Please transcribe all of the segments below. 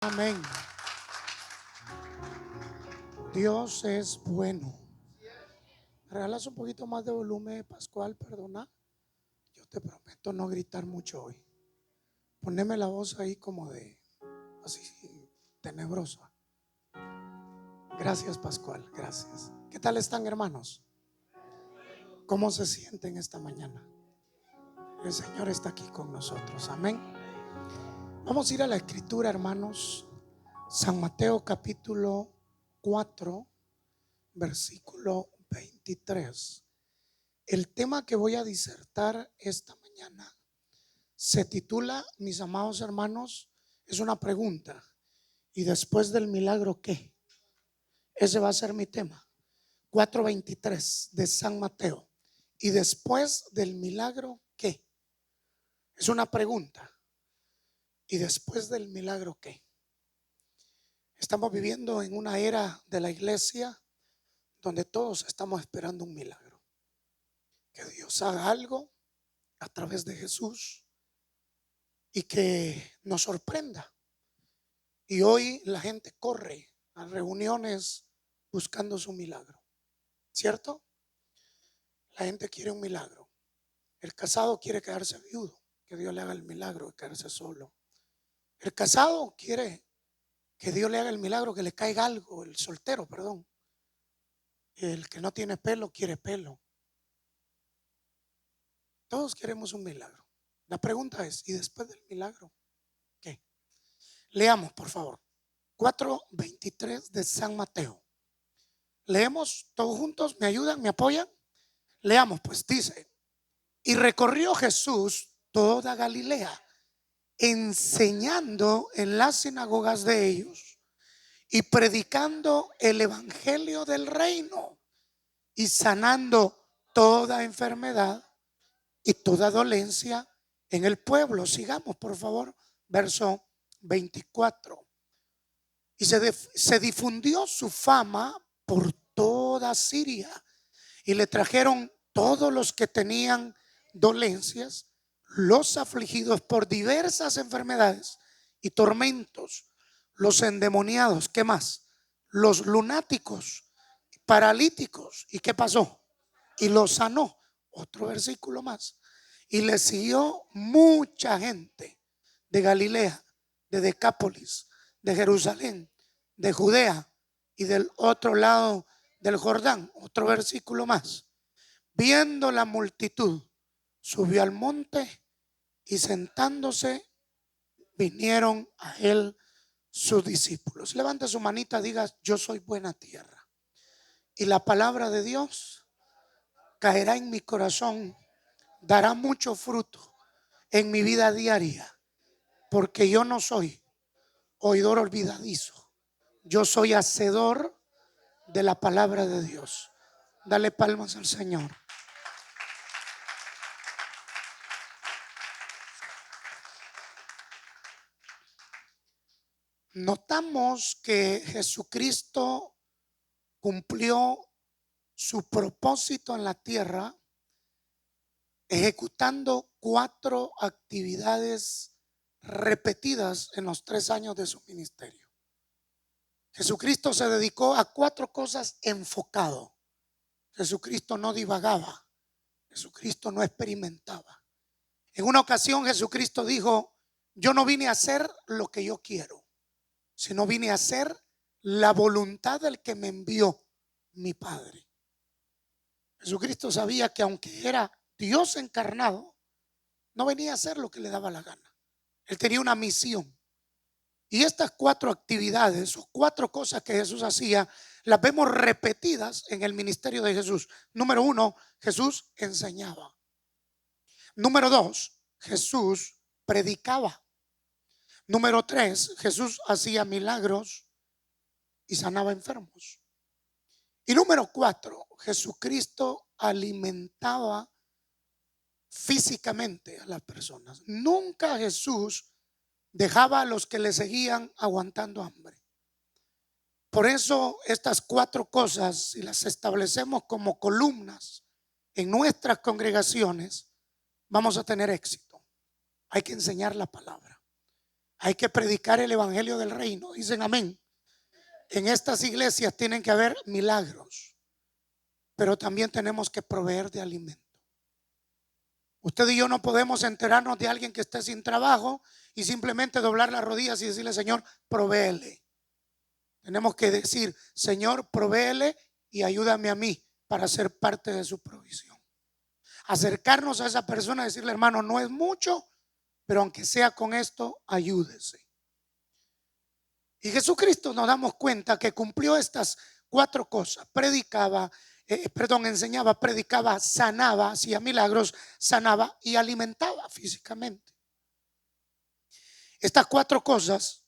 Amén. Dios es bueno. ¿Me regalas un poquito más de volumen, Pascual? Perdona. Yo te prometo no gritar mucho hoy. Poneme la voz ahí como de así tenebrosa. Gracias, Pascual. Gracias. ¿Qué tal están, hermanos? ¿Cómo se sienten esta mañana? El Señor está aquí con nosotros. Amén. Vamos a ir a la escritura, hermanos. San Mateo capítulo 4, versículo 23. El tema que voy a disertar esta mañana se titula, mis amados hermanos, es una pregunta. ¿Y después del milagro qué? Ese va a ser mi tema. 4:23 de San Mateo. ¿Y después del milagro qué? Es una pregunta. ¿Y después del milagro qué? Estamos viviendo en una era de la iglesia donde todos estamos esperando un milagro. Que Dios haga algo a través de Jesús y que nos sorprenda. Y hoy la gente corre a reuniones buscando su milagro, ¿cierto? La gente quiere un milagro. El casado quiere quedarse viudo, que Dios le haga el milagro de quedarse solo. El casado quiere que Dios le haga el milagro, que le caiga algo. El soltero, perdón. El que no tiene pelo quiere pelo. Todos queremos un milagro. La pregunta es, ¿y después del milagro qué? Leamos, por favor. 4:23 de San Mateo. Leemos todos juntos. ¿Me ayudan? ¿Me apoyan? Leamos, pues dice: y recorrió Jesús toda Galilea, enseñando en las sinagogas de ellos y predicando el evangelio del reino y sanando toda enfermedad y toda dolencia en el pueblo. Sigamos, por favor, verso 24. Y se difundió su fama por toda Siria y le trajeron todos los que tenían dolencias, los afligidos por diversas enfermedades y tormentos, los endemoniados, ¿qué más? Los lunáticos, paralíticos. ¿Y qué pasó? Y los sanó. Otro versículo más. Y le siguió mucha gente de Galilea, de Decápolis, de Jerusalén, de Judea y del otro lado del Jordán. Otro versículo más. Viendo la multitud, subió al monte y sentándose vinieron a él sus discípulos. Levanta su manita, diga: yo soy buena tierra. Y la palabra de Dios caerá en mi corazón, dará mucho fruto en mi vida diaria, porque yo no soy oidor olvidadizo, yo soy hacedor de la palabra de Dios. Dale palmas al Señor. Notamos que Jesucristo cumplió su propósito en la tierra ejecutando 4 actividades repetidas en los 3 años de su ministerio. Jesucristo se dedicó a 4 cosas enfocado. Jesucristo no divagaba. Jesucristo no experimentaba. En una ocasión Jesucristo dijo: yo no vine a hacer lo que yo quiero, sino vine a hacer la voluntad del que me envió, mi Padre. Jesucristo sabía que aunque era Dios encarnado, no venía a hacer lo que le daba la gana. Él tenía una misión. Y estas 4 actividades o 4 cosas que Jesús hacía, las vemos repetidas en el ministerio de Jesús. Número 1, Jesús enseñaba. Número 2, Jesús predicaba. Número 3, Jesús hacía milagros y sanaba enfermos. Y número 4, Jesucristo alimentaba físicamente a las personas. Nunca Jesús dejaba a los que le seguían aguantando hambre. Por eso estas 4 cosas, si las establecemos como columnas en nuestras congregaciones, vamos a tener éxito. Hay que enseñar la palabra, Hay que predicar el evangelio del reino. Dicen amén. En estas iglesias tienen que haber milagros, pero también tenemos que proveer de alimento. Usted y yo no podemos enterarnos de alguien que esté sin trabajo y simplemente doblar las rodillas y decirle: Señor, provéele. Tenemos que decir: Señor, provéele y ayúdame a mí para ser parte de su provisión. Acercarnos a esa persona y decirle: hermano, no es mucho, pero aunque sea con esto, ayúdese. Y Jesucristo, nos damos cuenta que cumplió estas 4 cosas. Enseñaba, predicaba, sanaba, hacía milagros, sanaba y alimentaba físicamente. Estas 4 cosas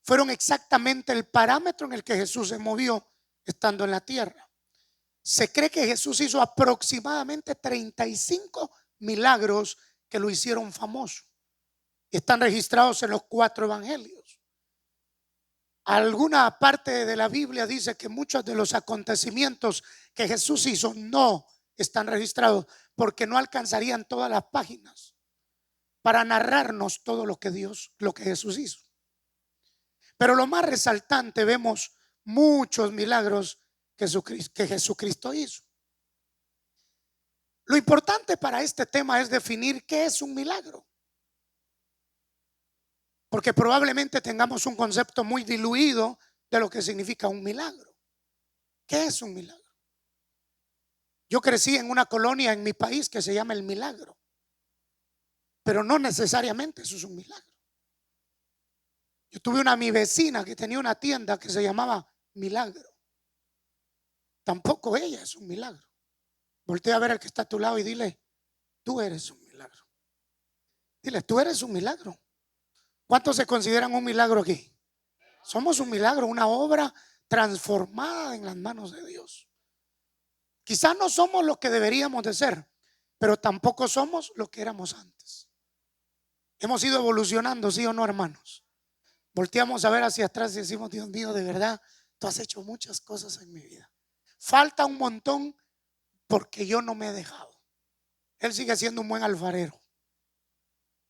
fueron exactamente el parámetro en el que Jesús se movió estando en la tierra. Se cree que Jesús hizo aproximadamente 35 milagros que lo hicieron famoso. Están registrados en los 4 evangelios. Alguna parte de la Biblia dice que muchos de los acontecimientos que Jesús hizo no están registrados porque no alcanzarían todas las páginas para narrarnos todo lo que Jesús hizo. Pero lo más resaltante, vemos muchos milagros que Jesucristo hizo. Lo importante para este tema es definir qué es un milagro, porque probablemente tengamos un concepto muy diluido de lo que significa un milagro. ¿Qué es un milagro? Yo crecí en una colonia en mi país que se llama El Milagro, pero no necesariamente eso es un milagro. Yo tuve mi vecina que tenía una tienda que se llamaba Milagro. Tampoco ella es un milagro. Voltea a ver al que está a tu lado y dile: tú eres un milagro. Dile: tú eres un milagro. ¿Cuántos se consideran un milagro aquí? Somos un milagro, una obra transformada en las manos de Dios. Quizás no somos lo que deberíamos de ser, pero tampoco somos lo que éramos antes. Hemos ido evolucionando, ¿sí o no, hermanos? Volteamos a ver hacia atrás y decimos: Dios mío, de verdad, tú has hecho muchas cosas en mi vida. Falta un montón porque yo no me he dejado. Él sigue siendo un buen alfarero.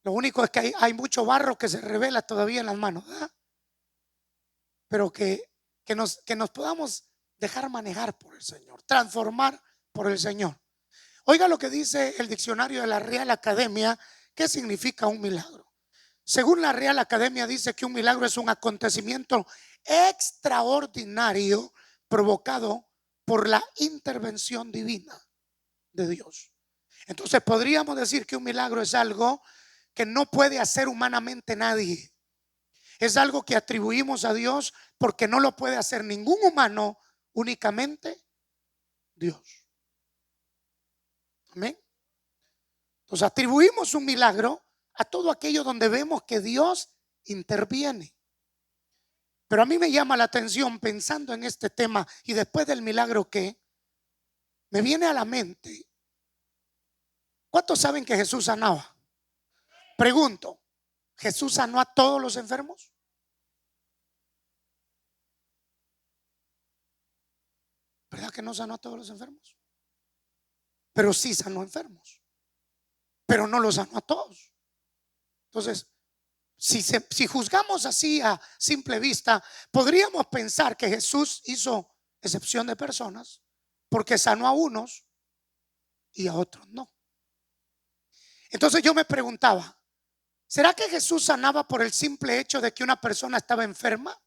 Lo único es que hay mucho barro que se revela todavía en las manos, ¿verdad? Pero que nos podamos dejar manejar por el Señor, transformar por el Señor. Oiga lo que dice el diccionario de la Real Academia. ¿Qué significa un milagro? Según la Real Academia, dice que un milagro es un acontecimiento extraordinario provocado por la intervención divina de Dios. Entonces podríamos decir que un milagro es algo que no puede hacer humanamente nadie. Es algo que atribuimos a Dios porque no lo puede hacer ningún humano, únicamente Dios. Amén. Entonces atribuimos un milagro a todo aquello donde vemos que Dios interviene. Pero a mí me llama la atención, pensando en este tema y después del milagro, que me viene a la mente: ¿cuántos saben que Jesús sanaba? Pregunto: ¿Jesús sanó a todos los enfermos? ¿Verdad que no sanó a todos los enfermos? Pero sí sanó enfermos, pero no los sanó a todos. Entonces, si juzgamos así a simple vista, podríamos pensar que Jesús hizo excepción de personas porque sanó a unos y a otros no. Entonces yo me preguntaba: ¿será que Jesús sanaba por el simple hecho de que una persona estaba enferma?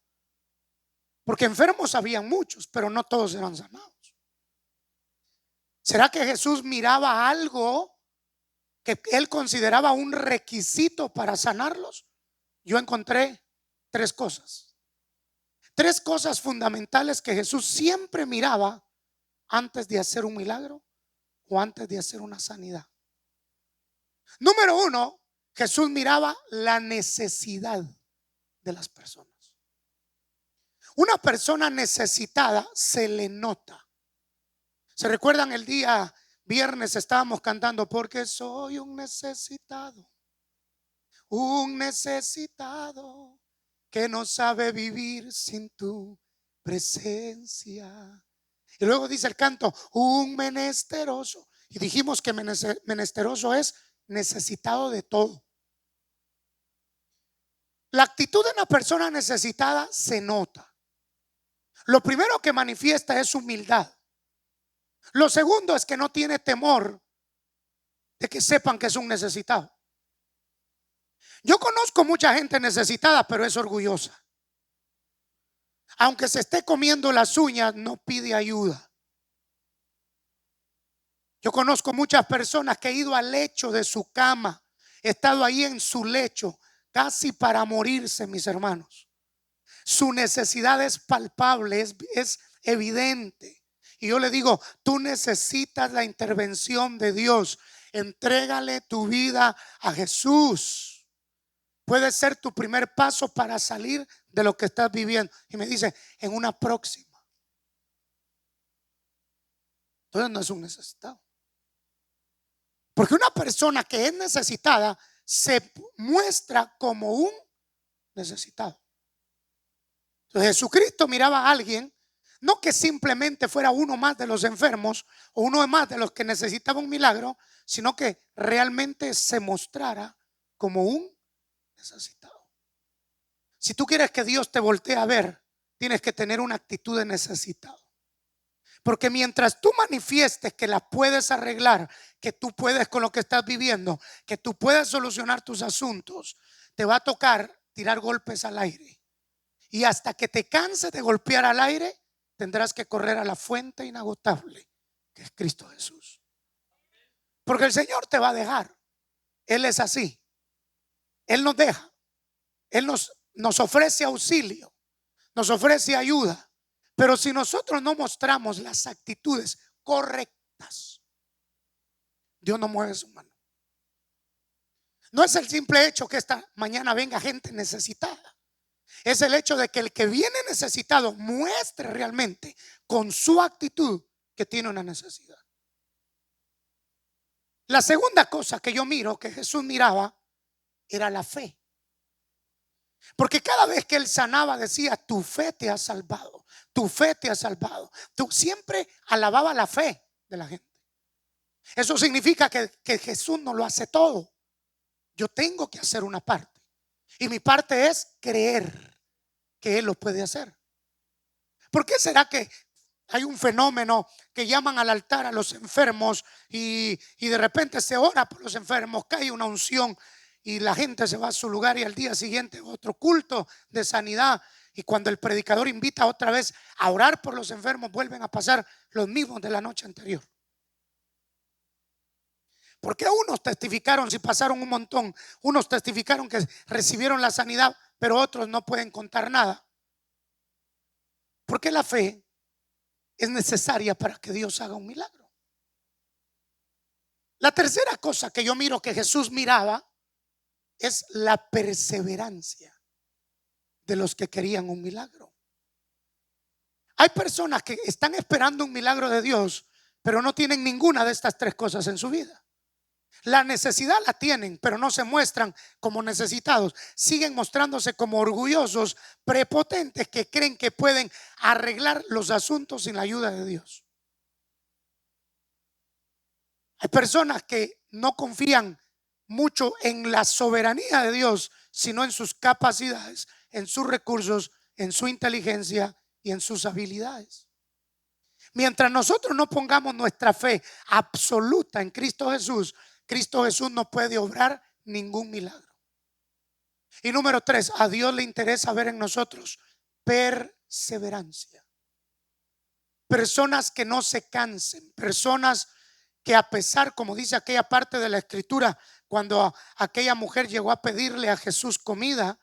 Porque enfermos habían muchos, pero no todos eran sanados. ¿Será que Jesús miraba algo que él consideraba un requisito para sanarlos? Yo encontré 3 cosas. 3 cosas fundamentales que Jesús siempre miraba antes de hacer un milagro o antes de hacer una sanidad. Número 1, Jesús miraba la necesidad de las personas. Una persona necesitada se le nota. ¿Se recuerdan el día viernes estábamos cantando: porque soy un necesitado que no sabe vivir sin tu presencia? Y luego dice el canto: un menesteroso. Y dijimos que menesteroso es necesitado de todo. La actitud de una persona necesitada se nota. Lo primero que manifiesta es humildad. Lo segundo es que no tiene temor de que sepan que es un necesitado. Yo conozco mucha gente necesitada, pero es orgullosa. Aunque se esté comiendo las uñas, no pide ayuda. Yo conozco muchas personas que han ido al lecho de su cama, he estado ahí en su lecho, casi para morirse, mis hermanos. Su necesidad es palpable, es evidente. Y yo le digo, tú necesitas la intervención de Dios. Entrégale tu vida a Jesús. Puede ser tu primer paso para salir de lo que estás viviendo. Y me dice, en una próxima. Entonces no es un necesitado. Porque una persona que es necesitada se muestra como un necesitado. Entonces Jesucristo miraba a alguien, no que simplemente fuera uno más de los enfermos o uno más de los que necesitaba un milagro, sino que realmente se mostrara como un necesitado. Si tú quieres que Dios te voltee a ver, tienes que tener una actitud de necesitado. Porque mientras tú manifiestes que la puedes arreglar, que tú puedes con lo que estás viviendo, que tú puedes solucionar tus asuntos, te va a tocar tirar golpes al aire. Y hasta que te canses de golpear al aire, tendrás que correr a la fuente inagotable, que es Cristo Jesús. Porque el Señor te va a dejar. Él es así. Él nos deja. Él nos ofrece auxilio, nos ofrece ayuda. Pero si nosotros no mostramos las actitudes correctas, Dios no mueve su mano. No es el simple hecho que esta mañana venga gente necesitada. Es el hecho de que el que viene necesitado muestre realmente con su actitud que tiene una necesidad. La segunda cosa que yo miro que Jesús miraba era la fe. Porque cada vez que él sanaba decía, tu fe te ha salvado, tu fe te ha salvado. Tú siempre alababa la fe de la gente. Eso significa que Jesús no lo hace todo. Yo tengo que hacer una parte. Y mi parte es creer que Él lo puede hacer. ¿Por qué será que hay un fenómeno que llaman al altar a los enfermos y de repente se ora por los enfermos, cae una unción y la gente se va a su lugar y al día siguiente otro culto de sanidad? Y cuando el predicador invita otra vez a orar por los enfermos, vuelven a pasar los mismos de la noche anterior. Porque unos testificaron, si pasaron un montón, unos testificaron que recibieron la sanidad, pero otros no pueden contar nada. Porque la fe es necesaria para que Dios haga un milagro. La tercera cosa que yo miro que Jesús miraba es la perseverancia de los que querían un milagro. Hay personas que están esperando un milagro de Dios, pero no tienen ninguna de estas tres cosas en su vida. La necesidad la tienen, pero no se muestran como necesitados. Siguen mostrándose como orgullosos, prepotentes, que creen que pueden arreglar los asuntos sin la ayuda de Dios. Hay personas que no confían mucho en la soberanía de Dios, sino en sus capacidades, en sus recursos, en su inteligencia y en sus habilidades. Mientras nosotros no pongamos nuestra fe absoluta en Cristo Jesús, Cristo Jesús no puede obrar ningún milagro. Y número 3, a Dios le interesa ver en nosotros perseverancia. Personas que no se cansen, personas que a pesar, como dice aquella parte de la escritura, cuando aquella mujer llegó a pedirle a Jesús comida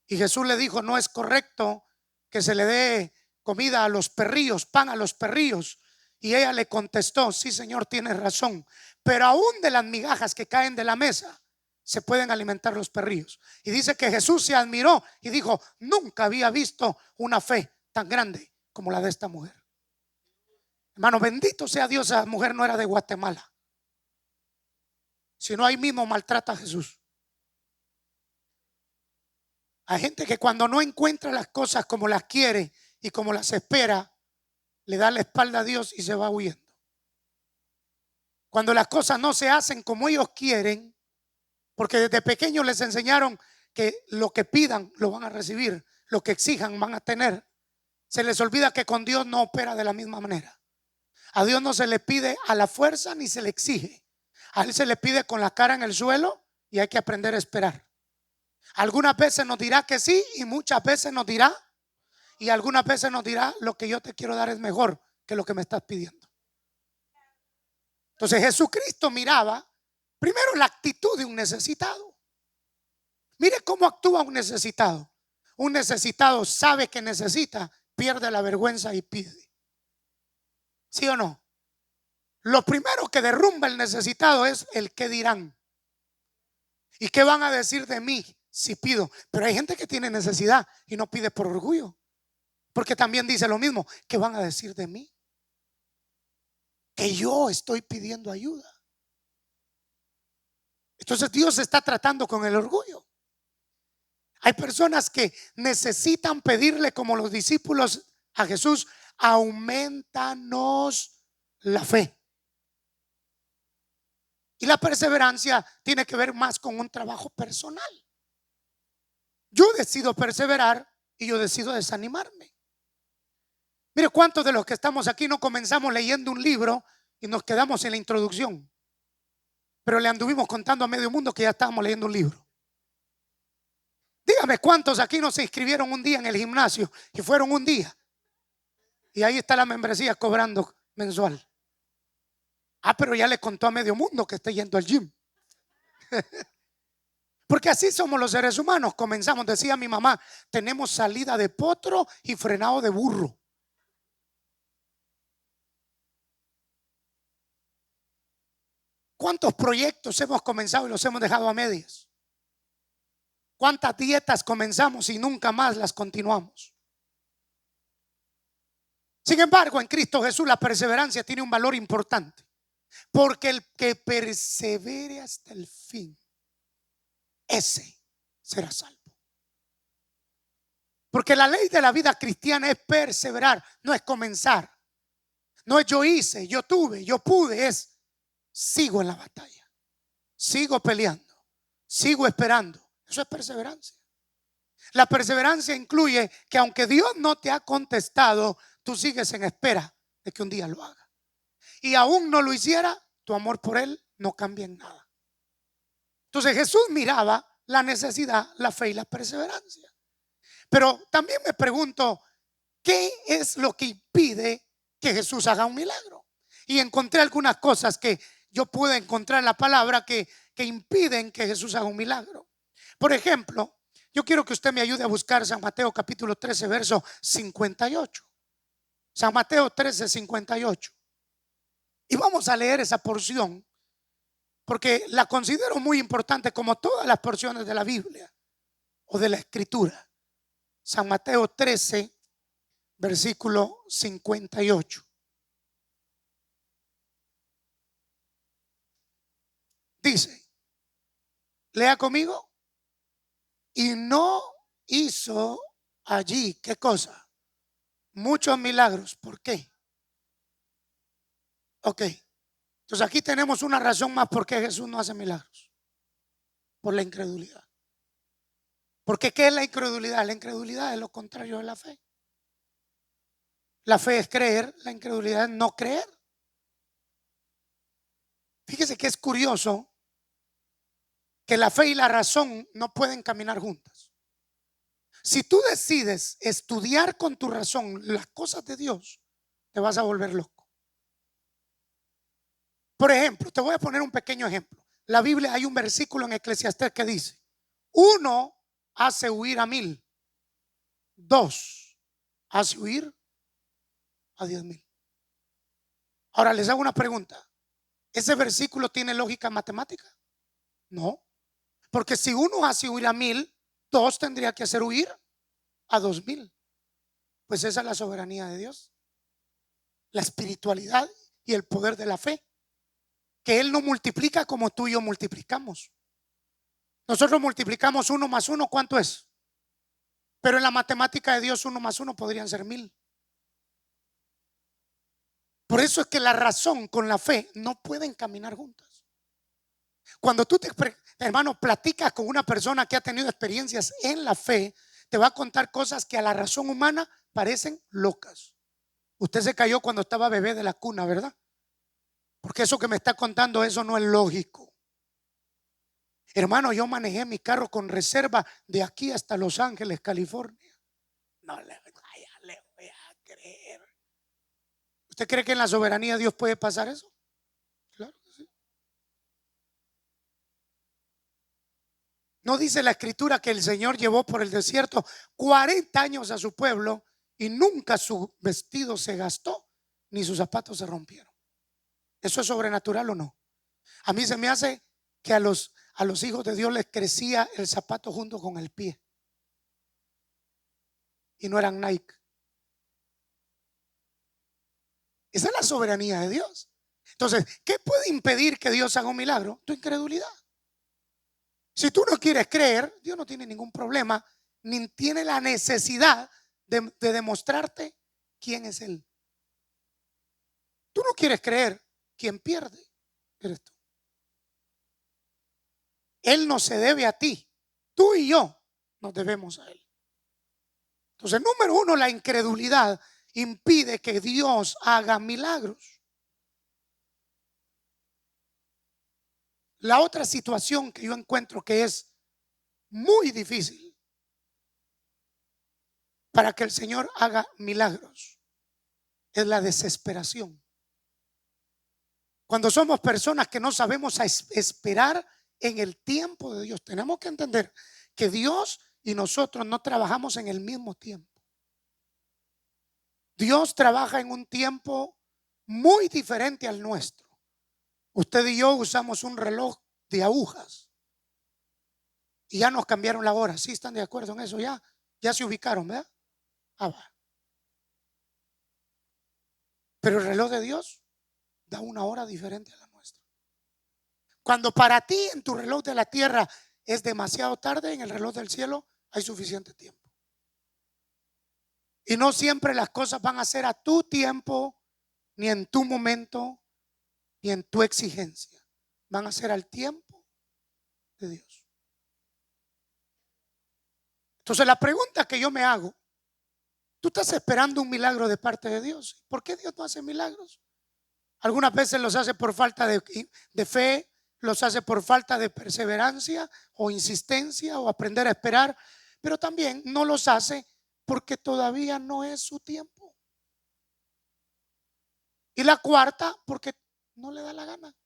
y Jesús le dijo, no es correcto que se le dé comida a los perrillos, pan a los perrillos. Y ella le contestó, sí, Señor, tienes razón, pero aún de las migajas que caen de la mesa se pueden alimentar los perrillos. Y dice que Jesús se admiró y dijo, nunca había visto una fe tan grande como la de esta mujer. Hermano, bendito sea Dios, esa mujer no era de Guatemala, sino ahí mismo maltrata a Jesús. Hay gente que cuando no encuentra las cosas como las quiere y como las espera, le da la espalda a Dios y se va huyendo. Cuando las cosas no se hacen como ellos quieren, porque desde pequeños les enseñaron que lo que pidan lo van a recibir, lo que exijan van a tener. Se les olvida que con Dios no opera de la misma manera. A Dios no se le pide a la fuerza ni se le exige. A Él se le pide con la cara en el suelo y hay que aprender a esperar. Algunas veces nos dirá que sí y muchas veces nos dirá, y algunas veces nos dirá: lo que yo te quiero dar es mejor que lo que me estás pidiendo. Entonces Jesucristo miraba primero la actitud de un necesitado. Mire cómo actúa un necesitado. Un necesitado sabe que necesita, pierde la vergüenza y pide. ¿Sí o no? Lo primero que derrumba el necesitado es el qué dirán. ¿Y qué van a decir de mí si pido? Pero hay gente que tiene necesidad y no pide por orgullo, porque también dice lo mismo: ¿qué van a decir de mí? Que yo estoy pidiendo ayuda. Entonces Dios está tratando con el orgullo. Hay personas que necesitan pedirle, como los discípulos a Jesús: aumentanos la fe. Y la perseverancia tiene que ver más con un trabajo personal. Yo decido perseverar y yo decido desanimarme. Mire, ¿cuántos de los que estamos aquí no comenzamos leyendo un libro y nos quedamos en la introducción? Pero le anduvimos contando a medio mundo que ya estábamos leyendo un libro. Dígame, ¿cuántos aquí no se inscribieron un día en el gimnasio y fueron un día? Y ahí está la membresía cobrando mensual. Pero ya le contó a medio mundo que está yendo al gym. Porque así somos los seres humanos. Comenzamos, decía mi mamá: tenemos salida de potro y frenado de burro. ¿Cuántos proyectos hemos comenzado y los hemos dejado a medias? ¿Cuántas dietas comenzamos y nunca más las continuamos? Sin embargo, en Cristo Jesús la perseverancia tiene un valor importante, porque el que persevere hasta el fin, ese será salvo. Porque la ley de la vida cristiana es perseverar, no es comenzar. No es yo hice, yo tuve, yo pude, es sigo en la batalla, sigo peleando, sigo esperando. Eso es perseverancia. La perseverancia incluye que aunque Dios no te ha contestado, tú sigues en espera de que un día lo haga. Y aún no lo hiciera, tu amor por Él no cambia en nada. Entonces Jesús miraba la necesidad, la fe y la perseverancia. Pero también me pregunto, ¿qué es lo que impide que Jesús haga un milagro? Y encontré algunas cosas que yo pude encontrar en la palabra que impiden que Jesús haga un milagro. Por ejemplo, yo quiero que usted me ayude a buscar San Mateo capítulo 13, verso 58. San Mateo 13, 58. Y vamos a leer esa porción porque la considero muy importante, como todas las porciones de la Biblia o de la Escritura. San Mateo 13, versículo 58. Dice, lea conmigo: y no hizo allí, ¿qué cosa? Muchos milagros. ¿Por qué? Ok. Entonces aquí tenemos una razón más por qué Jesús no hace milagros: por la incredulidad. Porque ¿qué es la incredulidad? La incredulidad es lo contrario de la fe. La fe es creer, la incredulidad es no creer. Fíjese que es curioso que la fe y la razón no pueden caminar juntas. Si tú decides estudiar con tu razón las cosas de Dios, te vas a volver loco. Por ejemplo, te voy a poner un pequeño ejemplo. La Biblia, hay un versículo en Eclesiastés que dice: 1 hace huir a 1000, 2 hace huir a 10,000. Ahora les hago una pregunta: ¿ese versículo tiene lógica matemática? No, porque si 1 hace huir a 1000, 2 tendría que hacer huir a 2000. Pues esa es la soberanía de Dios, la espiritualidad y el poder de la fe, que Él no multiplica como tú y yo multiplicamos. Nosotros multiplicamos 1 más 1, ¿cuánto es? Pero en la matemática de Dios 1 más 1 podrían ser 1000. Por eso es que la razón con la fe no pueden caminar juntas. Cuando tú te Hermano, platica con una persona que ha tenido experiencias en la fe, te va a contar cosas que a la razón humana parecen locas. Usted se cayó cuando estaba bebé de la cuna, ¿verdad? Porque eso que me está contando, eso no es lógico. Hermano, yo manejé mi carro con reserva de aquí hasta Los Ángeles, California. No le voy a creer. ¿Usted cree que en la soberanía de Dios puede pasar eso? Claro que sí. ¿No dice la escritura que el Señor llevó por el desierto 40 años a su pueblo y nunca su vestido se gastó ni sus zapatos se rompieron? ¿Eso es sobrenatural o no? A mí se me hace que a los hijos de Dios les crecía el zapato junto con el pie y no eran Nike. Esa es la soberanía de Dios. Entonces, ¿qué puede impedir que Dios haga un milagro? Tu incredulidad. Si tú no quieres creer, Dios no tiene ningún problema, ni tiene la necesidad de demostrarte quién es Él. Tú no quieres creer, quien pierde eres tú. Él no se debe a ti, tú y yo nos debemos a Él. Entonces, número uno, la incredulidad impide que Dios haga milagros. La otra situación que yo encuentro que es muy difícil para que el Señor haga milagros es la desesperación. Cuando somos personas que no sabemos esperar en el tiempo de Dios, tenemos que entender que Dios y nosotros no trabajamos en el mismo tiempo. Dios trabaja en un tiempo muy diferente al nuestro. Usted y yo usamos un reloj de agujas y ya nos cambiaron la hora. ¿Sí están de acuerdo en eso? Ya se ubicaron, ¿verdad? Va. Pero el reloj de Dios da una hora diferente a la nuestra. Cuando para ti en tu reloj de la tierra es demasiado tarde, en el reloj del cielo hay suficiente tiempo. Y no siempre las cosas van a ser a tu tiempo, ni en tu momento, ni en tu exigencia. Van a ser al tiempo de Dios. Entonces la pregunta que yo me hago, ¿tú estás esperando un milagro de parte de Dios? ¿Por qué Dios no hace milagros? Algunas veces los hace por falta de fe, los hace por falta de perseverancia o insistencia o aprender a esperar, pero también no los hace porque todavía no es su tiempo. Y la cuarta, porque no le da la gana.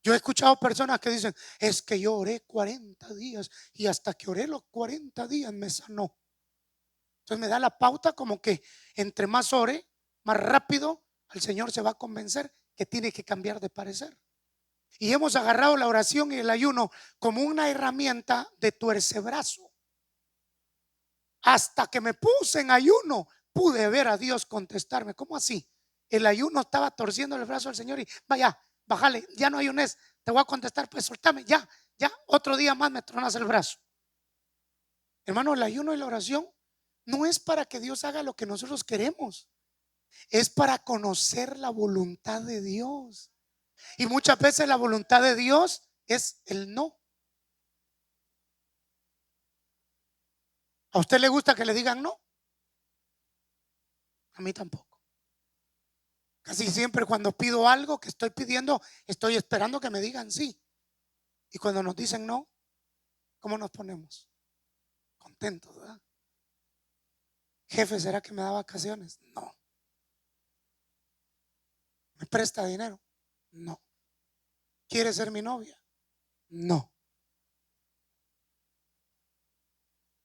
Yo he escuchado personas que dicen, es que yo oré 40 días y hasta que oré los 40 días me sanó. Entonces me da la pauta como que entre más ore, más rápido al Señor se va a convencer que tiene que cambiar de parecer. Y hemos agarrado la oración y el ayuno como una herramienta de tuercebrazo. Hasta que me puse en ayuno, pude ver a Dios contestarme. ¿Cómo así? El ayuno estaba torciendo el brazo al Señor y vaya, bájale, ya no ayunes, te voy a contestar, pues soltame, ya, otro día más me tronas el brazo. Hermano, el ayuno y la oración no es para que Dios haga lo que nosotros queremos, es para conocer la voluntad de Dios. Y muchas veces la voluntad de Dios es el no. ¿A usted le gusta que le digan no? A mí tampoco. Casi siempre cuando pido algo que estoy pidiendo, estoy esperando que me digan sí. Y cuando nos dicen no, ¿cómo nos ponemos? Contentos, ¿verdad? Jefe, ¿será que me da vacaciones? No. ¿Me presta dinero? No. ¿Quiere ser mi novia? No.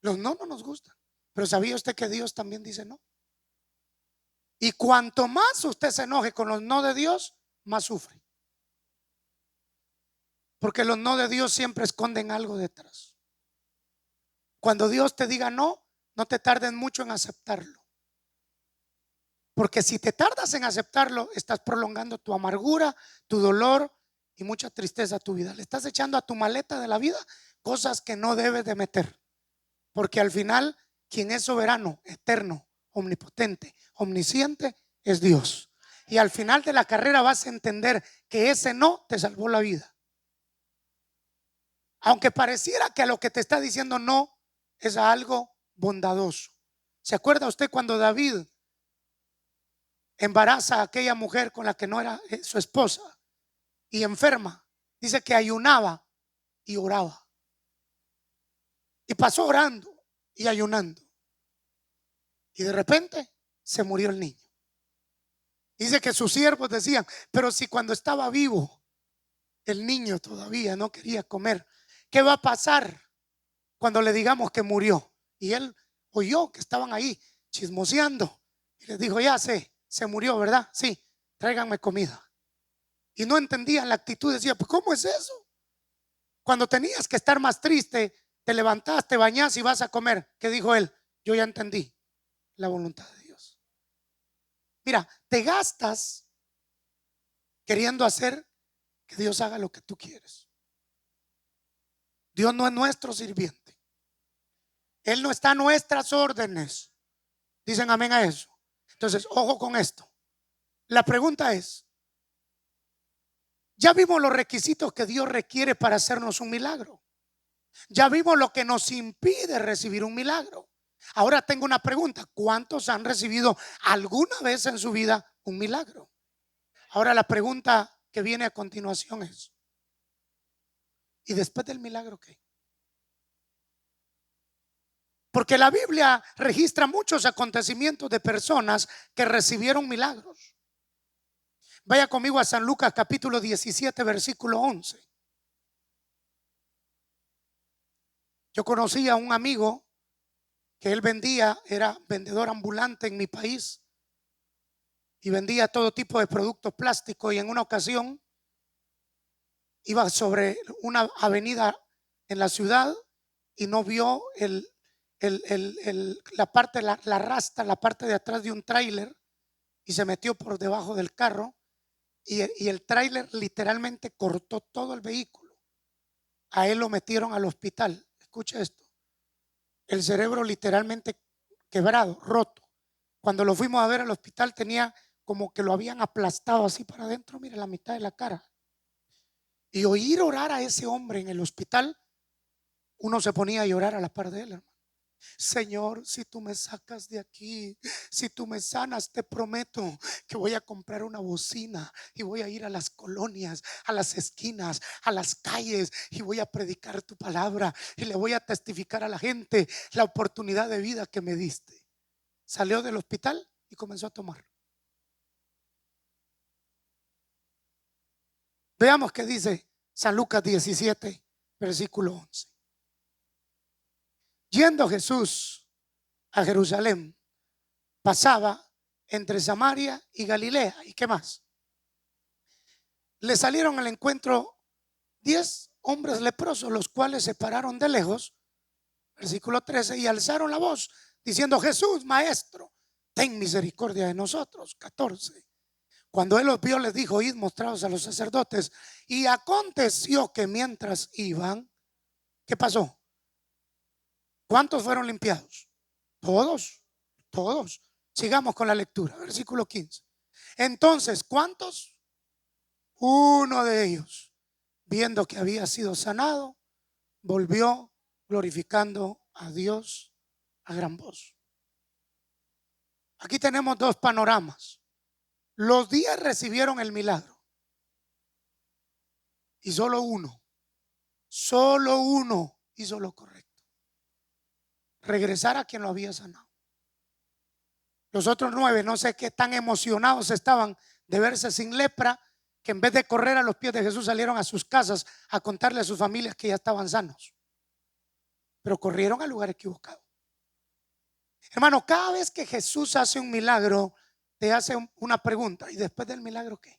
Los no nos gustan. Pero ¿sabía usted que Dios también dice no? Y cuanto más usted se enoje con los no de Dios, más sufre. Porque los no de Dios siempre esconden algo detrás. Cuando Dios te diga no, no te tardes mucho en aceptarlo. Porque si te tardas en aceptarlo, estás prolongando tu amargura, tu dolor y mucha tristeza a tu vida. Le estás echando a tu maleta de la vida cosas que no debes de meter. Porque al final, quien es soberano, eterno, omnipotente, omnisciente, es Dios. Y al final de la carrera vas a entender que ese no te salvó la vida. Aunque pareciera que a lo que te está diciendo no es a algo bondadoso. ¿Se acuerda usted cuando David embaraza a aquella mujer con la que no era su esposa y enferma? Dice que ayunaba y oraba. Y pasó orando y ayunando. Y de repente se murió el niño. Dice que sus siervos decían: pero si cuando estaba vivo el niño todavía no quería comer, ¿qué va a pasar cuando le digamos que murió? Y él oyó que estaban ahí chismoseando y les dijo: ya sé, se murió, ¿verdad? Sí, tráiganme comida. Y no entendían la actitud. Decía: pues ¿cómo es eso? Cuando tenías que estar más triste, te levantás, te bañás y vas a comer. ¿Qué dijo él? Yo ya entendí la voluntad de Dios. Mira, te gastas queriendo hacer que Dios haga lo que tú quieres. Dios no es nuestro sirviente. Él no está a nuestras órdenes. Dicen amén a eso. Entonces, ojo con esto. La pregunta es: ya vimos los requisitos que Dios requiere para hacernos un milagro. Ya vimos lo que nos impide recibir un milagro. Ahora tengo una pregunta: ¿cuántos han recibido alguna vez en su vida un milagro? Ahora la pregunta que viene a continuación es: ¿y después del milagro qué? Porque la Biblia registra muchos acontecimientos de personas que recibieron milagros. Vaya conmigo a San Lucas capítulo 17 versículo 11. Yo conocí a un amigo que él vendía, era vendedor ambulante en mi país y vendía todo tipo de productos plásticos. Y en una ocasión iba sobre una avenida en la ciudad y no vio la parte, la rasta, la parte de atrás de un tráiler, y se metió por debajo del carro y el tráiler literalmente cortó todo el vehículo. A él lo metieron al hospital. Escucha esto: el cerebro literalmente quebrado, roto. Cuando lo fuimos a ver al hospital tenía como que lo habían aplastado así para adentro, mire, la mitad de la cara. Y oír orar a ese hombre en el hospital, uno se ponía a llorar a la par de él, hermano. Señor, si tú me sacas de aquí, si tú me sanas, te prometo que voy a comprar una bocina y voy a ir a las colonias, a las esquinas, a las calles, y voy a predicar tu palabra y le voy a testificar a la gente la oportunidad de vida que me diste. Salió del hospital y comenzó a tomar. Veamos qué dice San Lucas 17 versículo 11. Yendo Jesús a Jerusalén, pasaba entre Samaria y Galilea. ¿Y qué más? Le salieron al encuentro 10 hombres leprosos, los cuales se pararon de lejos, versículo 13, y alzaron la voz diciendo: Jesús, maestro, ten misericordia de nosotros. 14. Cuando él los vio, les dijo: id, mostraos a los sacerdotes. Y aconteció que mientras iban, ¿qué pasó? ¿Cuántos fueron limpiados? Todos, todos. Sigamos con la lectura, versículo 15. Entonces, ¿cuántos? Uno de ellos, viendo que había sido sanado, volvió glorificando a Dios a gran voz. Aquí tenemos dos panoramas. Los 10 recibieron el milagro y solo uno hizo lo correcto: regresar a quien lo había sanado. Los otros 9, no sé qué tan emocionados estaban de verse sin lepra, que en vez de correr a los pies de Jesús salieron a sus casas a contarle a sus familias que ya estaban sanos. Pero corrieron al lugar equivocado. Hermano, cada vez que Jesús hace un milagro, te hace una pregunta: ¿y después del milagro qué?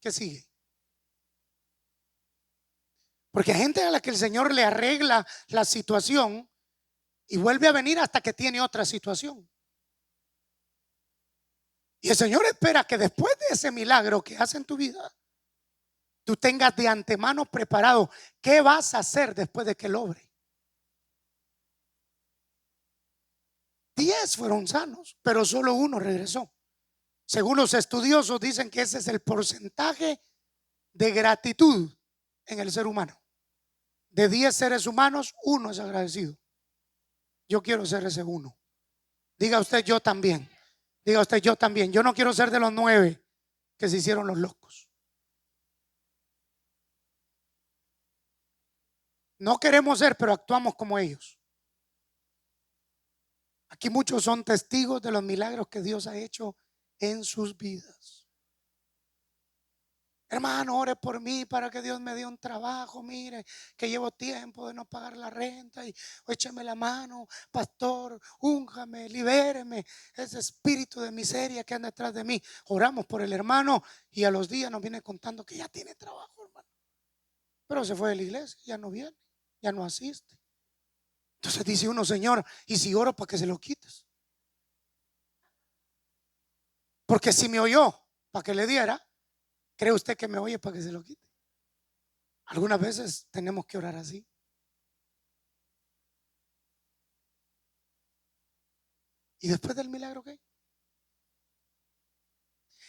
¿Qué sigue? Porque hay gente a la que el Señor le arregla la situación y vuelve a venir hasta que tiene otra situación. Y el Señor espera que después de ese milagro que hace en tu vida, tú tengas de antemano preparado qué vas a hacer después de que lo obre. 10 fueron sanos, pero solo uno regresó. Según los estudiosos dicen que ese es el porcentaje de gratitud en el ser humano. De 10 seres humanos, uno es agradecido. Yo quiero ser ese uno. Diga usted, yo también. Diga usted, yo también. Yo no quiero ser de los 9 que se hicieron los locos. No queremos ser, pero actuamos como ellos. Aquí muchos son testigos de los milagros que Dios ha hecho en sus vidas. Hermano, ore por mí para que Dios me dé un trabajo. Mire que llevo tiempo de no pagar la renta y écheme la mano, pastor, únjame, libéreme ese espíritu de miseria que anda detrás de mí. Oramos por el hermano y a los días nos viene contando que ya tiene trabajo, hermano. Pero se fue de la iglesia, ya no viene, ya no asiste. Entonces dice uno, Señor, ¿y si oro para que se lo quites? Porque si me oyó para que le diera, ¿cree usted que me oye para que se lo quite? Algunas veces tenemos que orar así. ¿Y después del milagro qué?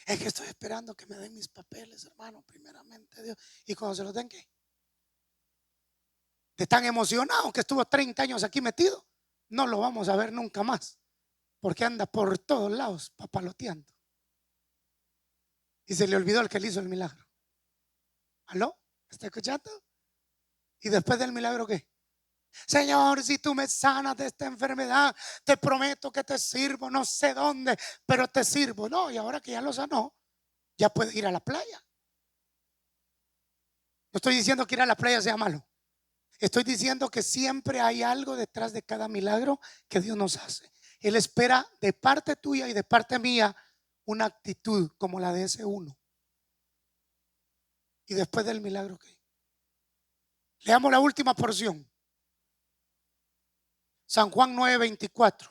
Es que estoy esperando que me den mis papeles, hermano, primeramente Dios. ¿Y cuando se los den qué? De tan emocionado que estuvo 30 años aquí metido, no lo vamos a ver nunca más, porque anda por todos lados papaloteando. Y se le olvidó el que le hizo el milagro. ¿Aló? ¿Está escuchando? ¿Y después del milagro qué? Señor, si tú me sanas de esta enfermedad, te prometo que te sirvo, no sé dónde, pero te sirvo. No, y ahora que ya lo sanó, ya puede ir a la playa. No estoy diciendo que ir a la playa sea malo. Estoy diciendo que siempre hay algo detrás de cada milagro que Dios nos hace. Él espera de parte tuya y de parte mía una actitud como la de ese uno. Y después del milagro, ¿qué? Leamos la última porción. San Juan 9:24.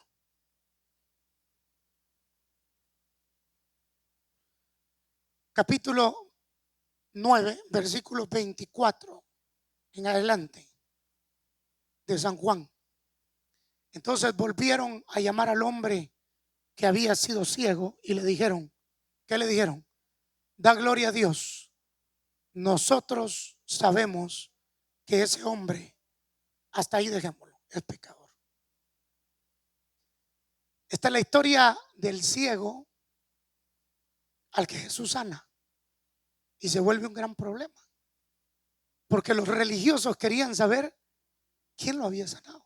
Capítulo 9, versículo 24 en adelante de San Juan. Entonces volvieron a llamar al hombre que había sido ciego y le dijeron, ¿qué le dijeron? Da gloria a Dios. Nosotros sabemos que ese hombre, hasta ahí dejémoslo, es pecador. Esta es la historia del ciego al que Jesús sana y se vuelve un gran problema, porque los religiosos querían saber quién lo había sanado.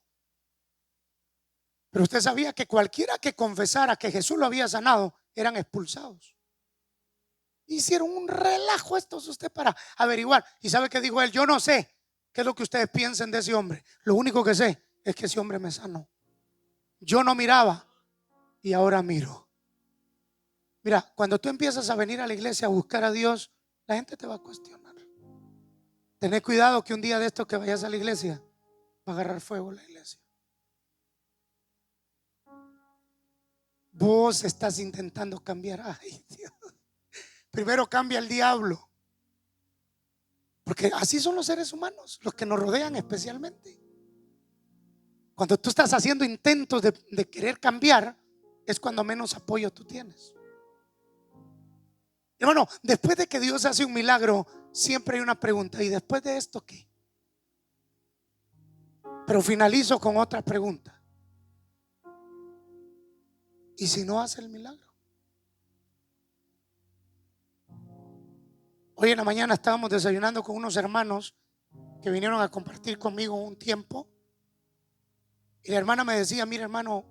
Pero usted sabía que cualquiera que confesara que Jesús lo había sanado eran expulsados. Hicieron un relajo estos usted para averiguar. ¿Y sabe qué dijo él? Yo no sé qué es lo que ustedes piensen de ese hombre. Lo único que sé es que ese hombre me sanó. Yo no miraba y ahora miro. Mira, cuando tú empiezas a venir a la iglesia a buscar a Dios, la gente te va a cuestionar. Tené cuidado que un día de estos que vayas a la iglesia va a agarrar fuego la iglesia. Vos estás intentando cambiar. Ay, Dios. Primero cambia el diablo. Porque así son los seres humanos, los que nos rodean especialmente. Cuando tú estás haciendo intentos de querer cambiar, es cuando menos apoyo tú tienes. Hermano, después de que Dios hace un milagro, siempre hay una pregunta: ¿y después de esto qué? Pero finalizo con otra pregunta: ¿y si no hace el milagro? Hoy en la mañana estábamos desayunando con unos hermanos que vinieron a compartir conmigo un tiempo. Y la hermana me decía: mira, hermano,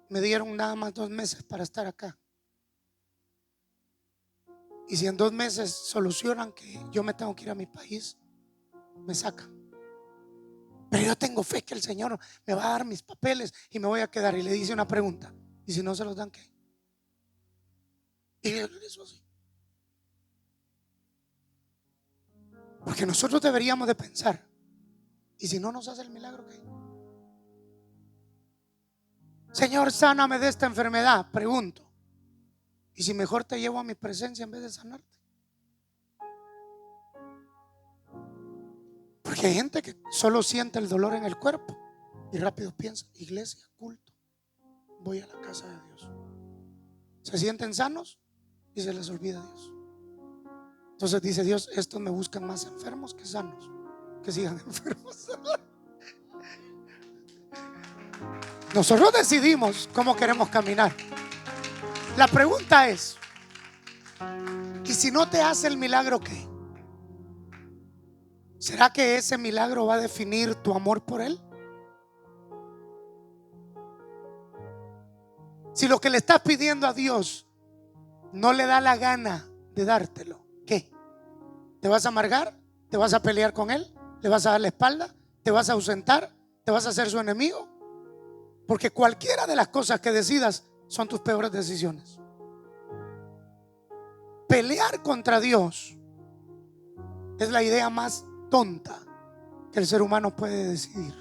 me dieron nada más 2 meses para estar acá. Y si en 2 meses solucionan que yo me tengo que ir a mi país, me sacan. Pero yo tengo fe que el Señor me va a dar mis papeles y me voy a quedar. Y le dice una pregunta: ¿y si no se los dan qué? Y eso así. Porque nosotros deberíamos de pensar: ¿y si no nos hace el milagro qué? Señor, sáname de esta enfermedad. Pregunto: ¿y si mejor te llevo a mi presencia en vez de sanarte? Porque hay gente que solo siente el dolor en el cuerpo y rápido piensa: iglesia, culto, voy a la casa de Dios. Se sienten sanos y se les olvida Dios. Entonces dice Dios: estos me buscan más enfermos que sanos, que sigan enfermos. Nosotros decidimos cómo queremos caminar. La pregunta es: ¿y si no te hace el milagro, qué? ¿Será que ese milagro va a definir tu amor por Él? Si lo que le estás pidiendo a Dios no le da la gana de dártelo, ¿qué? ¿Te vas a amargar? ¿Te vas a pelear con Él? ¿Le vas a dar la espalda? ¿Te vas a ausentar? ¿Te vas a hacer su enemigo? Porque cualquiera de las cosas que decidas son tus peores decisiones. Pelear contra Dios es la idea más tonta que el ser humano puede decidir.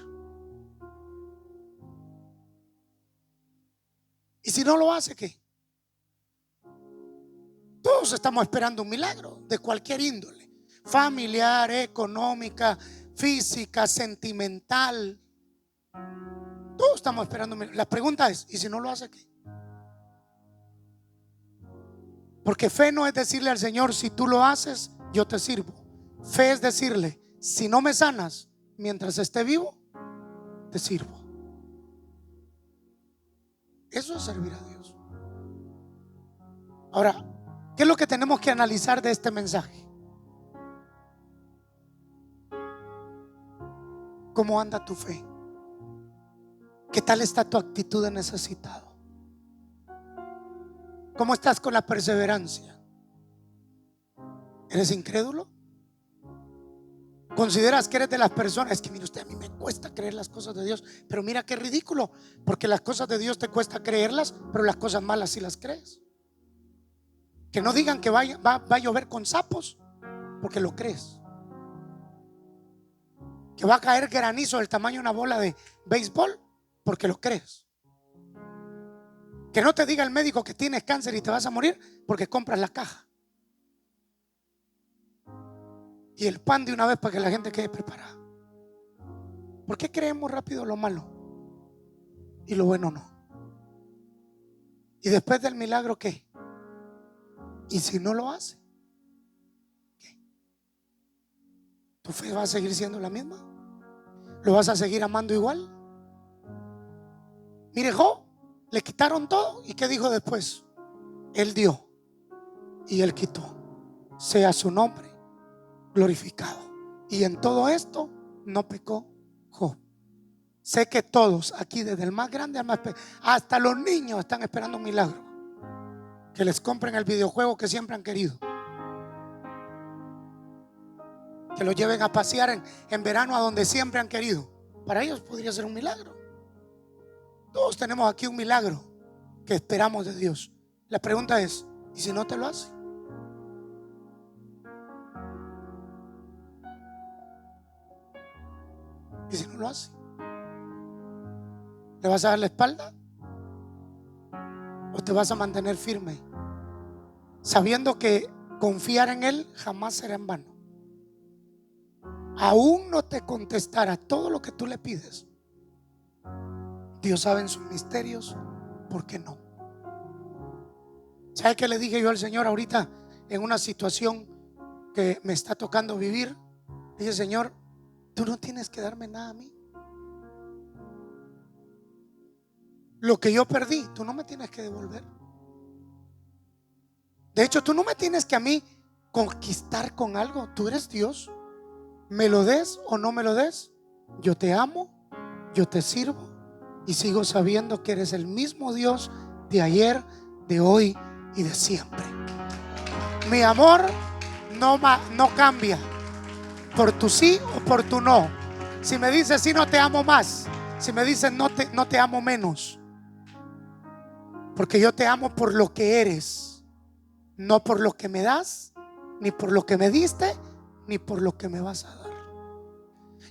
Y si no lo hace, ¿qué? Todos estamos esperando un milagro de cualquier índole: familiar, económica, física, sentimental. Todos estamos esperando un milagro. La pregunta es: ¿y si no lo hace, qué? Porque fe no es decirle al Señor: si tú lo haces, yo te sirvo. Fe es decirle: si no me sanas mientras esté vivo, te sirvo. Eso es servir a Dios. Ahora, ¿qué es lo que tenemos que analizar de este mensaje? ¿Cómo anda tu fe? ¿Qué tal está tu actitud de necesitado? ¿Cómo estás con la perseverancia? ¿Eres incrédulo? ¿Consideras que eres de las personas? Es que mire usted, a mí me cuesta creer las cosas de Dios. Pero mira qué ridículo, porque las cosas de Dios te cuesta creerlas, pero las cosas malas sí las crees. Que no digan que va a llover con sapos, porque lo crees. Que va a caer granizo del tamaño de una bola de béisbol, porque lo crees. Que no te diga el médico que tienes cáncer y te vas a morir, porque compras la caja y el pan de una vez para que la gente quede preparada. ¿Por qué creemos rápido lo malo y lo bueno no? Y después del milagro, ¿qué? ¿Y si no lo hace? ¿Qué? ¿Tu fe va a seguir siendo la misma? ¿Lo vas a seguir amando igual? Mire, Job, le quitaron todo, ¿y qué dijo después? Él dio y él quitó. Sea su nombre glorificado. Y en todo esto no pecó Job. Sé que todos aquí, desde el más grande al más pequeño, hasta los niños están esperando un milagro, que les compren el videojuego que siempre han querido, que los lleven a pasear en verano a donde siempre han querido. Para ellos podría ser un milagro. Todos tenemos aquí un milagro que esperamos de Dios. La pregunta es: ¿y si no te lo hace? ¿Y si no lo hace? ¿Le vas a dar la espalda? ¿O te vas a mantener firme, sabiendo que confiar en Él jamás será en vano? Aún no te contestará todo lo que tú le pides, Dios sabe en sus misterios por qué no. ¿Sabe qué le dije yo al Señor ahorita en una situación que me está tocando vivir? Dije: Señor, tú no tienes que darme nada a mí. Lo que yo perdí, tú no me tienes que devolver. De hecho, tú no me tienes que a mí conquistar con algo. Tú eres Dios. Me lo des o no me lo des, yo te amo, yo te sirvo y sigo sabiendo que eres el mismo Dios de ayer, de hoy y de siempre. Mi amor no cambia por tu sí o por tu no. Si me dices sí, no te amo más. Si me dices no te amo menos. Porque yo te amo por lo que eres, no por lo que me das, ni por lo que me diste, ni por lo que me vas a dar.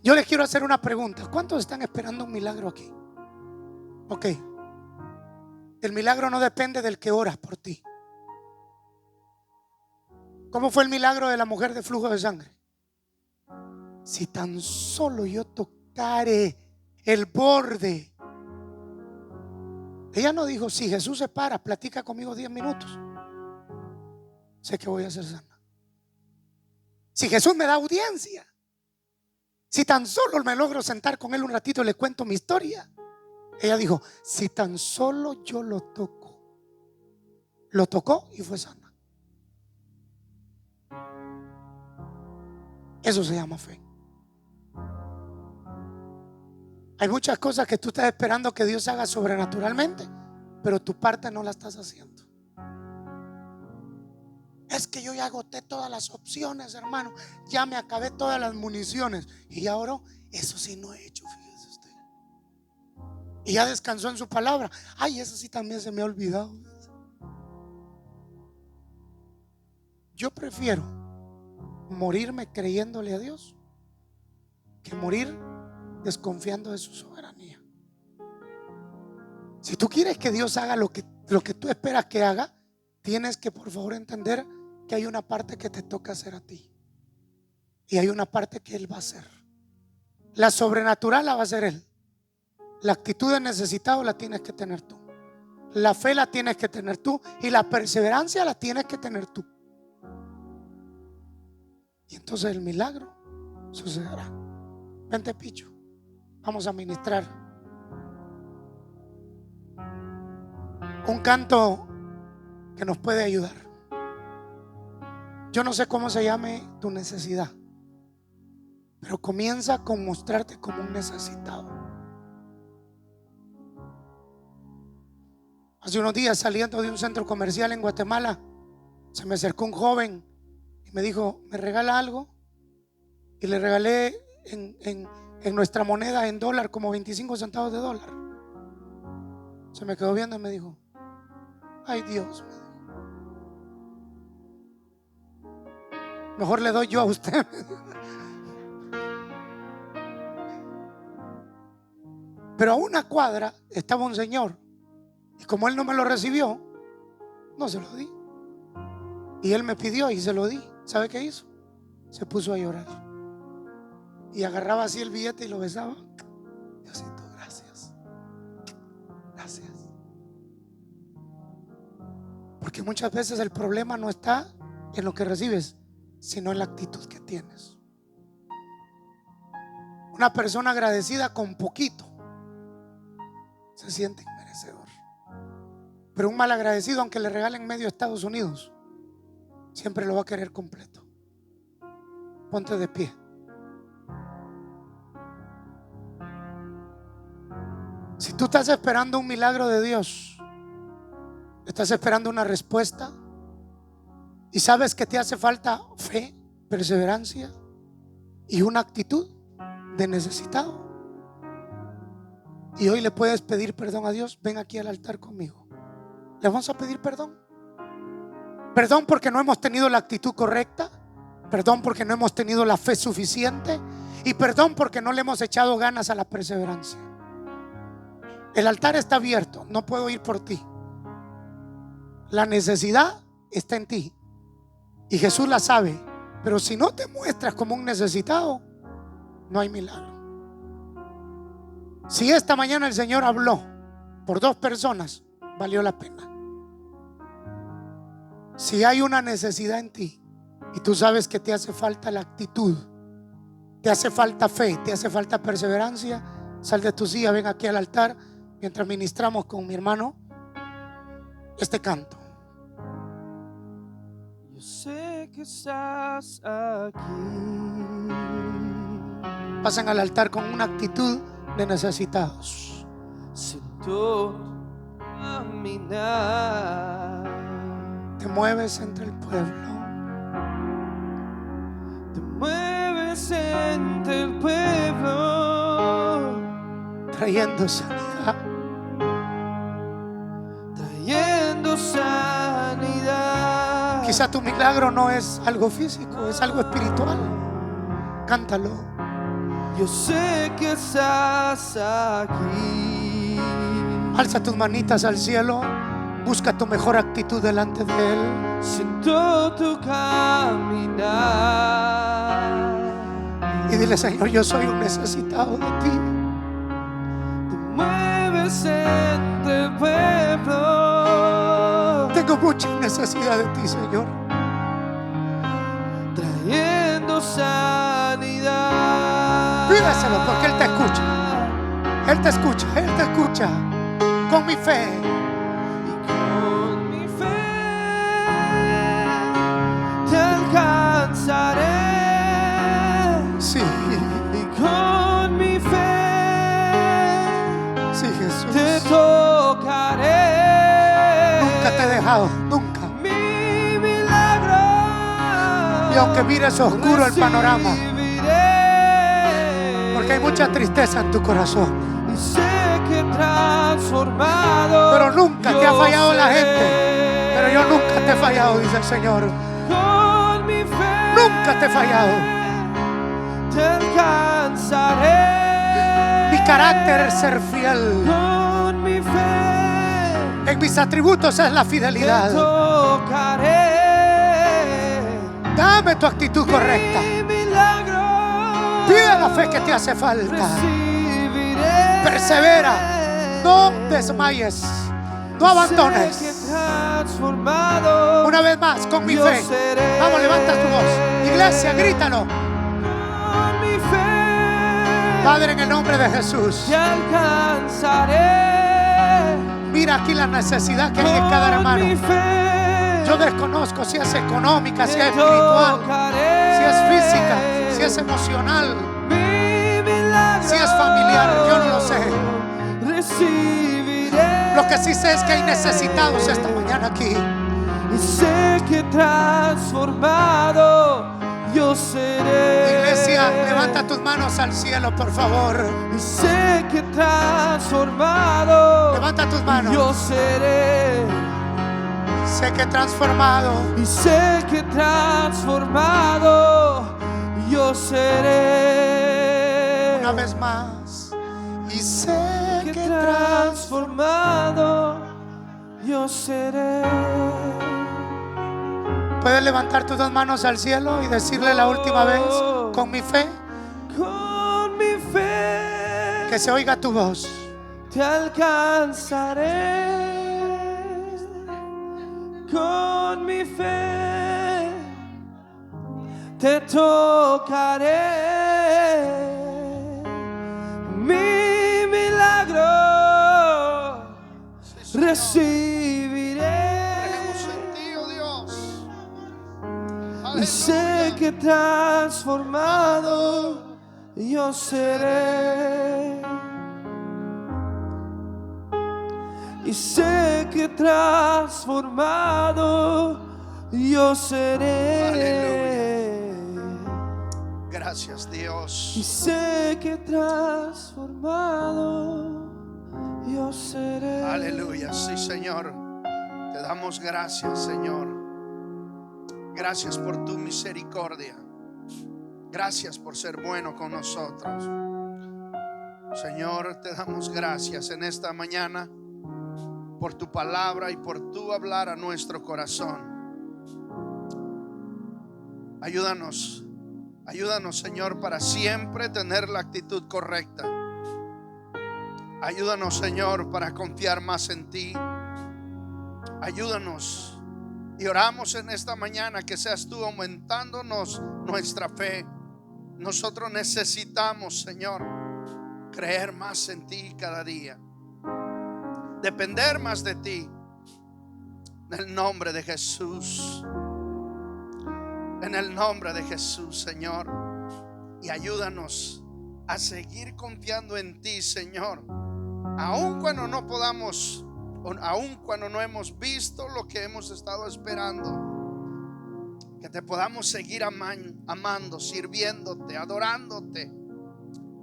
Yo les quiero hacer una pregunta: ¿cuántos están esperando un milagro aquí? Ok, el milagro no depende del que oras por ti. ¿Cómo fue el milagro de la mujer de flujo de sangre? Si tan solo yo tocare el borde Ella no dijo, si Jesús se para, platica conmigo 10 minutos, sé que voy a ser sana. Si Jesús me da audiencia, si tan solo me logro sentar con él un ratito y le cuento mi historia. Ella dijo, si tan solo yo lo toco. Lo tocó y fue sana. Eso se llama fe. Hay muchas cosas que tú estás esperando que Dios haga sobrenaturalmente, pero tu parte no la estás haciendo. Es que yo ya agoté todas las opciones, hermano. Ya me acabé todas las municiones. Y ahora eso sí no he hecho, fíjese usted. Y ya descansó en su palabra. Ay, eso sí también se me ha olvidado. Yo prefiero morirme creyéndole a Dios que morir desconfiando de su soberanía. Si tú quieres que Dios haga lo que tú esperas que haga, tienes que por favor entender que hay una parte que te toca hacer a ti y hay una parte que Él va a hacer. La sobrenatural la va a hacer Él. La actitud de necesitado la tienes que tener tú. La fe la tienes que tener tú y la perseverancia la tienes que tener tú. Y entonces el milagro sucederá. Vente, Picho, vamos a ministrar un canto que nos puede ayudar. Yo no sé cómo se llame tu necesidad, pero comienza con mostrarte como un necesitado. Hace unos días, saliendo de un centro comercial en Guatemala, se me acercó un joven y me dijo, ¿me regala algo? Y le regalé en nuestra moneda, en dólar, como 25 centavos de dólar. Se me quedó viendo y me dijo, ay Dios, me dijo, mejor le doy yo a usted. Pero a una cuadra estaba un señor y como él no me lo recibió, no se lo di. Y él me pidió y se lo di. ¿Sabe qué hizo? Se puso a llorar y agarraba así el billete y lo besaba. Diosito, gracias, gracias. Porque muchas veces el problema no está en lo que recibes, sino en la actitud que tienes. Una persona agradecida con poquito se siente inmerecedor, pero un mal agradecido, aunque le regalen medio Estados Unidos, siempre lo va a querer completo. Ponte de pie. Si tú estás esperando un milagro de Dios, estás esperando una respuesta y sabes que te hace falta fe, perseverancia y una actitud de necesitado, y hoy le puedes pedir perdón a Dios, ven aquí al altar conmigo. Le vamos a pedir perdón. Perdón porque no hemos tenido la actitud correcta, perdón porque no hemos tenido la fe suficiente y perdón porque no le hemos echado ganas a la perseverancia. El altar está abierto, no puedo ir por ti. La necesidad está en ti y Jesús la sabe, pero si no te muestras como un necesitado, no hay milagro. Si esta mañana el Señor habló por 2 personas, valió la pena. Si hay una necesidad en ti y tú sabes que te hace falta la actitud, te hace falta fe, te hace falta perseverancia, sal de tu silla, ven aquí al altar mientras ministramos con mi hermano este canto. Yo sé que estás aquí. Pasen al altar con una actitud de necesitados. Siento caminar. Te mueves entre el pueblo. Te mueves entre el pueblo, Trayendo sanidad. trayendo sanidad. Quizá tu milagro no es algo físico, es algo espiritual. Cántalo. Yo sé que estás aquí. Alza tus manitas al cielo. Busca tu mejor actitud delante de Él. Siento tu caminar. Y dile, Señor, yo soy un necesitado de ti. Te mueves fuertes entre el pueblo. Tengo mucha necesidad de ti, Señor. Trayendo sanidad. Pídeselo porque Él te escucha. Él te escucha, Él te escucha. Con mi fe. Y con mi fe te alcanzaré. Sí, Y con mi fe sí, Jesús. te tocaré. Nunca te he dejado, nunca. Mi milagro. Y aunque mires oscuro el panorama, recibiré. porque hay mucha tristeza en tu corazón, Y sé que transformado. pero nunca te ha yo fallado la seré. gente. Pero yo nunca te he fallado, dice el Señor. Con mi fe Nunca te he fallado. te alcanzaré. Mi carácter es ser fiel. Con mi fe En mis atributos es la te fidelidad. tocaré. Dame tu actitud correcta. Mi milagro. Pide la fe que te hace falta. Recibiré. Persevera. No desmayes. No abandones. Sé que transformado. Una vez más, con mi yo fe. seré. Vamos, levanta tu voz. Iglesia, grítalo. Con mi fe Padre, en el nombre de Jesús. te alcanzaré. Mira aquí la necesidad que hay en cada Con mi hermano. fe Yo desconozco si es económica, si te es espiritual, tocaré. si es física, si es emocional, Mi milagro. si es familiar. Yo no lo sé. Recibiré. Lo que sí sé es que hay necesitados esta mañana aquí. Y sé que transformado yo seré. Iglesia, levanta tus manos al cielo, por favor. Y sé que transformado Levanta tus manos. yo seré. Sé que transformado. Y sé que transformado yo seré. Una vez más. Y sé Que que transformado yo seré. Puedes levantar tus dos manos al cielo y decirle la última vez, con mi fe, Con mi fe que se oiga tu voz. te alcanzaré. Con mi fe te tocaré. Mi milagro recibiré. Y sé que transformado yo seré. Y sé que transformado yo seré. Gracias, Y Dios. sé que transformado yo seré. Aleluya, sí, Señor. Te damos gracias, Señor. Gracias por tu misericordia. Gracias por ser bueno con nosotros. Señor, te damos gracias en esta mañana por tu palabra y por tu hablar a nuestro corazón. Ayúdanos, Señor, para siempre tener la actitud correcta. Ayúdanos, Señor, para confiar más en ti. Ayúdanos. Y oramos en esta mañana que seas tú aumentándonos nuestra fe. Nosotros necesitamos, Señor, creer más en ti cada día, depender más de ti. En el nombre de Jesús. En el nombre de Jesús, Señor. Y ayúdanos a seguir confiando en ti, Señor. Aun cuando no podamos, aun cuando no hemos visto lo que hemos estado esperando, que te podamos seguir amando, sirviéndote, adorándote,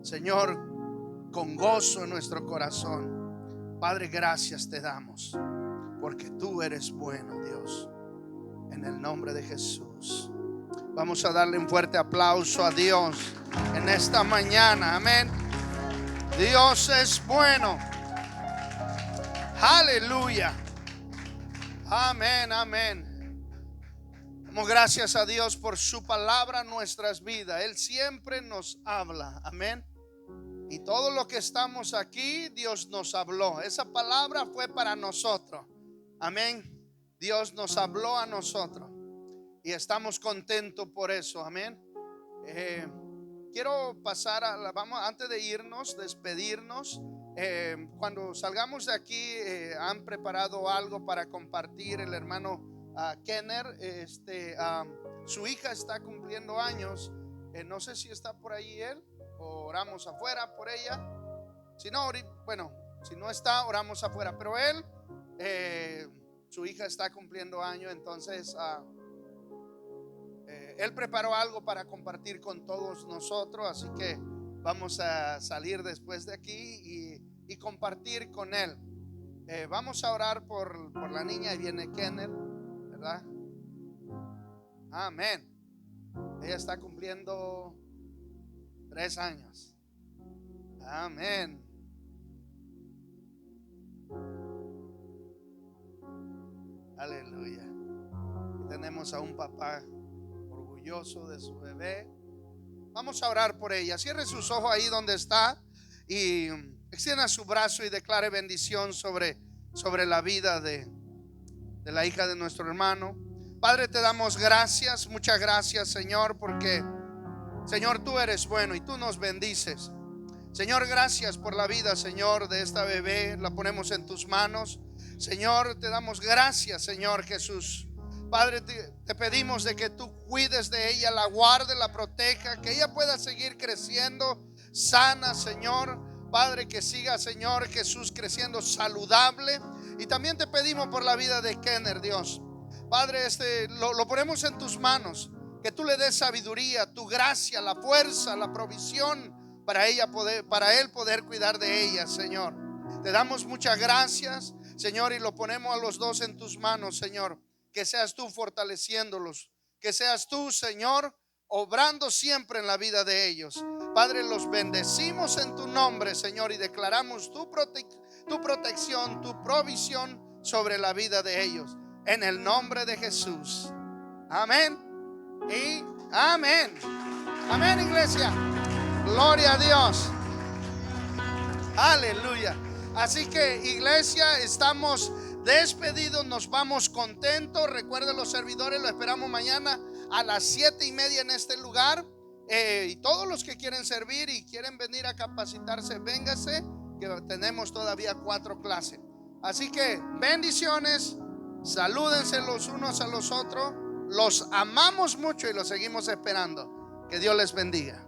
Señor, con gozo en nuestro corazón. Padre, gracias te damos, porque tú eres bueno, Dios. En el nombre de Jesús. Vamos a darle un fuerte aplauso a Dios en esta mañana. Amén. Dios es bueno. Aleluya. Amén, amén. Damos gracias a Dios por su palabra en nuestras vidas. Él siempre nos habla. Amén. Y todo lo que estamos aquí, Dios nos habló. Esa palabra fue para nosotros. Amén. Dios nos habló a nosotros. Y estamos contentos por eso. Amén. Quiero pasar vamos, antes de irnos, despedirnos. Cuando salgamos de aquí, han preparado algo para compartir el hermano Kenner. Su hija está cumpliendo años. No sé si está por ahí él, o oramos afuera por ella. Si no, bueno, si no está, oramos afuera. Pero él, su hija está cumpliendo años, entonces él preparó algo para compartir con todos nosotros. Así que vamos a salir después de aquí y compartir con él. Vamos a orar por la niña. Y viene Kenner, ¿verdad? Amén. Ella está cumpliendo 3 años. Amén. Aleluya. Y tenemos a un papá orgulloso de su bebé. Vamos a orar por ella. Cierre sus ojos ahí donde está y extienda su brazo y declare bendición sobre la vida de la hija de nuestro hermano. Padre, te damos gracias, muchas gracias, Señor, porque Señor, tú eres bueno y tú nos bendices. Señor, gracias por la vida, Señor, de esta bebé. La ponemos en tus manos. Señor, te damos gracias, Señor Jesús. Padre, te pedimos de que tú cuides de ella, la guarde, la proteja, que ella pueda seguir creciendo sana, Señor. Padre, que siga, Señor Jesús, creciendo saludable. Y también te pedimos por la vida de Kenner, Dios. Padre, lo ponemos en tus manos. Que tú le des sabiduría, tu gracia, la fuerza, la provisión para él poder cuidar de ella, Señor. Te damos muchas gracias, Señor, y lo ponemos a los dos en tus manos, Señor. Que seas tú fortaleciéndolos, que seas tú, Señor, obrando siempre en la vida de ellos. Padre, los bendecimos en tu nombre, Señor, y declaramos tu protección, tu provisión sobre la vida de ellos. En el nombre de Jesús. Amén y amén. Amén, iglesia. Gloria a Dios. Aleluya. Así que, iglesia, estamos despedidos, nos vamos contentos. Recuerden, los servidores lo esperamos mañana a las 7:30 en este lugar. Y todos los que quieren servir y quieren venir a capacitarse, véngase, que tenemos todavía 4 clases. Así que bendiciones, salúdense los unos a los otros. Los amamos mucho y los seguimos esperando. Que Dios les bendiga.